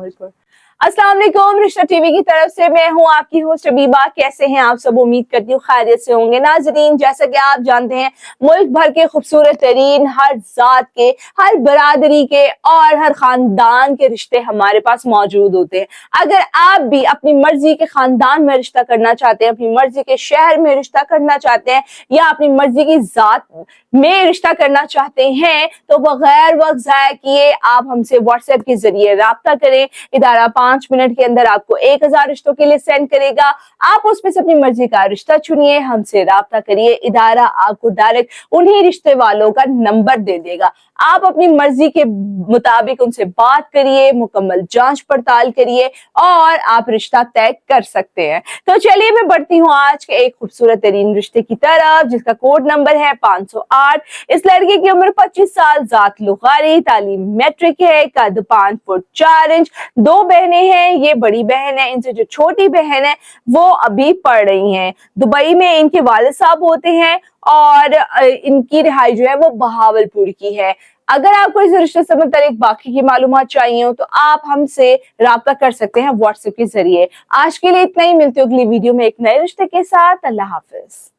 अस्सलाम वालेकुम, रिश्ता टीवी की तरफ से मैं हूं आपकी होस्ट हबीबा। कैसे हैं आप सब? उम्मीद करती हूँ खैरियत से होंगे। नाजरीन, जैसा कि आप जानते हैं, मुल्क भर के खूबसूरत तरीन, हर जात के, हर बरादरी के और हर खानदान के रिश्ते हमारे पास मौजूद होते हैं। अगर आप भी अपनी मर्जी के खानदान में रिश्ता करना चाहते हैं, अपनी मर्जी के शहर में रिश्ता करना चाहते हैं या अपनी मर्जी की जात में रिश्ता करना चाहते हैं, तो बगैर वक्त जाया किए आप हमसे व्हाट्सएप के जरिए राब्ता करें। इदारा 5 मिनट के अंदर आपको 1000 रिश्तों के लिए सेंड करेगा। आप उसमें से अपनी मर्जी का रिश्ता चुनिए, हमसे राब्ता करिए। इदारा आपको डायरेक्ट उन्हीं रिश्ते वालों का नंबर दे देगा। आप अपनी मर्जी के मुताबिक उनसे बात करिए, मुकम्मल जांच पड़ताल करिए और आप रिश्ता तय कर सकते हैं। तो चलिए मैं बढ़ती हूँ आज के एक खूबसूरत तरीन रिश्ते की तरफ, जिसका कोड नंबर है 508। इस लड़के की उम्र 25 साल, जात लुगारी, तालीम मैट्रिक है, कद 5 फुट 4 इंच। 2 बहनें हैं, ये बड़ी बहन है, इनसे जो छोटी बहन है वो अभी पढ़ रही हैं। दुबई में इनके वालिद साहब होते हैं और इनकी रिहाई जो है वो बहावलपुर की है। अगर आपको इस रिश्ते से मुतालिक बाकी की मालूमात चाहिए हो तो आप हमसे राब्ता कर सकते हैं व्हाट्सएप के जरिए। आज के लिए इतना ही, मिलते हैं अगली वीडियो में एक नए रिश्ते के साथ। अल्लाह हाफिज।